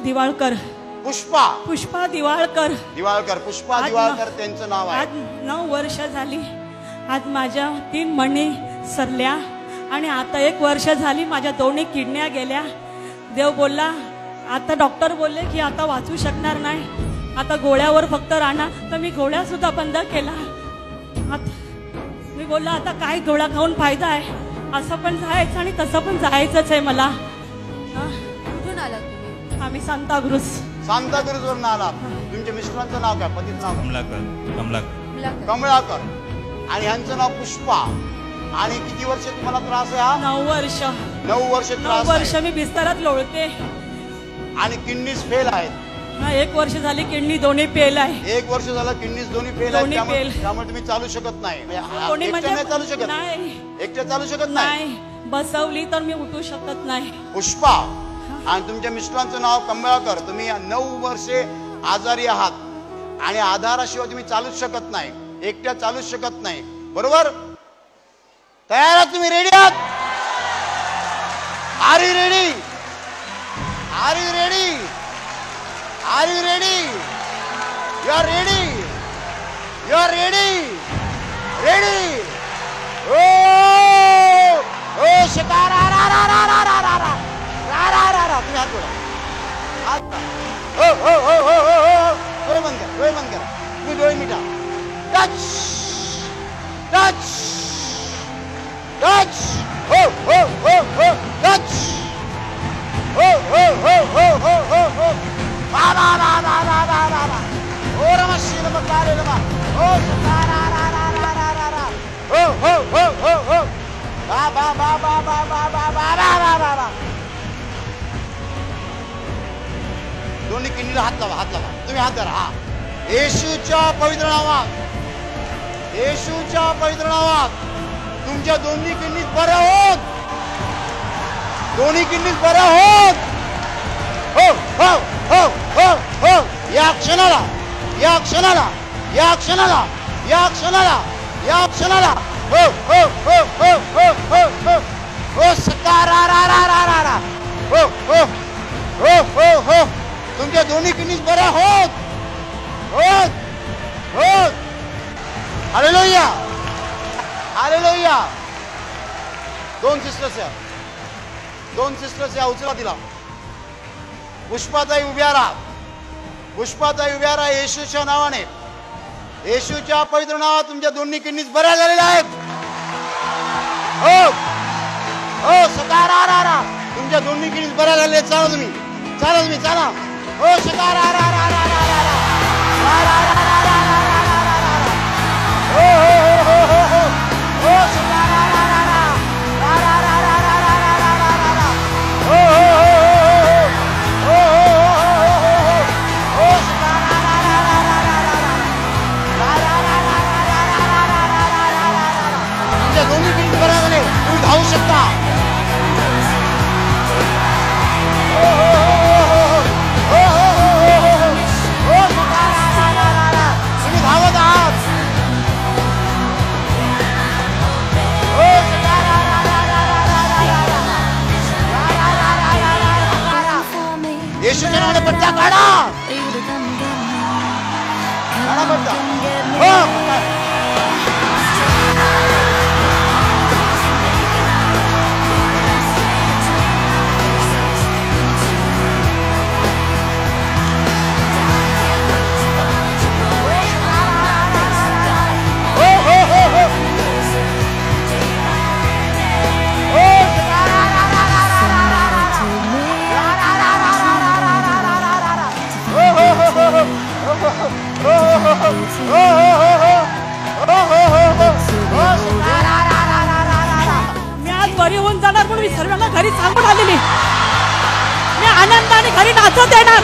दिवाळकर. पुष्पा पुष्पा दिवाळकर. दिवाळकर पुष्पा दिवाळकर त्यांचं नाव आहे. आज 9 वर्ष झाली. आज माझ्या 3 मणी सरल्या आणि आता 1 वर्ष झाली माझ्या दोन्ही किडन्या गेल्या. देव बोलला, आता डॉक्टर बोलले की आता वाचू शकणार नाही, आता गोळ्यावर फक्त राहणार. तर मी गोळ्या सुद्धा बंद केला. मी बोलला आता काय गोळ्या खाऊन फायदा आहे, असं पण जायचं आणि तसं पण जायचंच आहे मला. कुठून आलात तुम्ही? आम्ही सांताक्रूज. सांताक्रूज वरून आलात. तुमच्या मिस्टरांचं नाव काय? पतीचं नाव? कमळाकर. आणि ह्यांचं नाव पुष्पा. आणि किती वर्ष तुम्हाला त्रास आहे हा? 9 वर्ष. 9 वर्ष त्रास. 9 वर्ष मी बिस्तरात लोळते. आणि किडनीज फेल आहेत. 1 वर्ष झाली किडनी दोन्ही फेल आहे. 1 वर्ष झालं किडनीज दोन्ही फेल आहेत. त्यामुळे तुम्ही चालू शकत नाही. एकट्या चालू शकत नाही. एकट्या चालू शकत नाही. बसवली तर मी उठू शकत नाही. पुष्पा. आणि तुमच्या मिस्टरांचं नाव कमळाकर. तुम्ही 9 वर्षे आजारी आहात आणि आधाराशिवाय तुम्ही चालूच शकत नाही. एकट्या चालूच शकत नाही. बरोबर? तयार आहात तुम्ही? रेडी आहात? Are you ready? Are you ready? Are you ready? You are ready? You are ready? Ready? ओ ओ शिकारा रा रा रा रा रा रा रा रा रा रा रा. तुम्ही हात जोडा. हात ओ ओ ओ ओ ओ. डोळे बंद करा. डोळे बंद करा. तुम्ही डोळे मिटा. Touch touch touch. हो हो हो हो. टच. हो हो हो हो हो हो हो. रा रा रा रा रा रा रा रा. ओ नमः शिवाय नमः काले नमः. ओ शिकारा रा रा रा रा रा रा. हो हो हो हो हो. बा बा बा बा बा बा बा बा रा रा रा रा. दोन्ही किडनीला हात लावा. हात लावा. तुम्ही हात धरा. हा. येशूच्या पवित्र नावात, येशूच्या पवित्र नावात तुमच्या दोन्ही किडनीत बऱ्या होत. दोन्ही किडनीत बऱ्या होत. हो हो हो हो हो. या क्षणाला, या क्षणाला, या क्षणाला, या क्षणाला, या क्षणाला. हो हो हो हो हो हो हो. हो सकारा रा रा रा रा रा. हो हो हो हो हो. तुमच्या दोन्ही किडनीत बऱ्या होत. होत होत. हालेलुया. हालेलुया. 2 सिस्टर्स या. 2 सिस्टर्स या. उचला तिला. पुष्पाताई उभ्या राहा. पुष्पाताई उभ्या राहा. येशूच्या नावाने, येशूच्या पवित्र नावात तुमच्या दोन्ही किडनीज बऱ्या झालेल्या आहेत. हो हो. सकारा रा रा. तुमच्या दोन्ही किडनीज बऱ्या झालेल्या आहेत. चाला तुम्ही. चाला तुम्ही. चाला. हो सकारा रा रा रा रा रा रा. रा रा रा रा रा रा रा रा रा रा. हो हो हो हो हो. हो सकारा रा रा रा. रा रा रा रा रा रा रा रा रा रा रा. हो हो हो हो हो हो हो. हो सकारा रा रा रा रा रा रा रा. रा रा रा रा रा रा रा रा रा रा रा रा रा. तुमच्या दोन्ही किडनी बऱ्या झाले. तुम्ही धावू शकता. हो हो हो हो हो हो हो हो. हो सकारा रा रा रा रा. तुम्ही धावत आहात. हो सकारा रा रा रा रा रा रा रा रा. रा रा रा रा रा रा रा रा. येशूच्या नावाने पट्टा काढा. काढा पट्टा. हो. मी आज बरी होऊन जाणार म्हणून मी सर्वांना घरी सांगून आलेली. मी आनंदाने घरी नाचत येणार.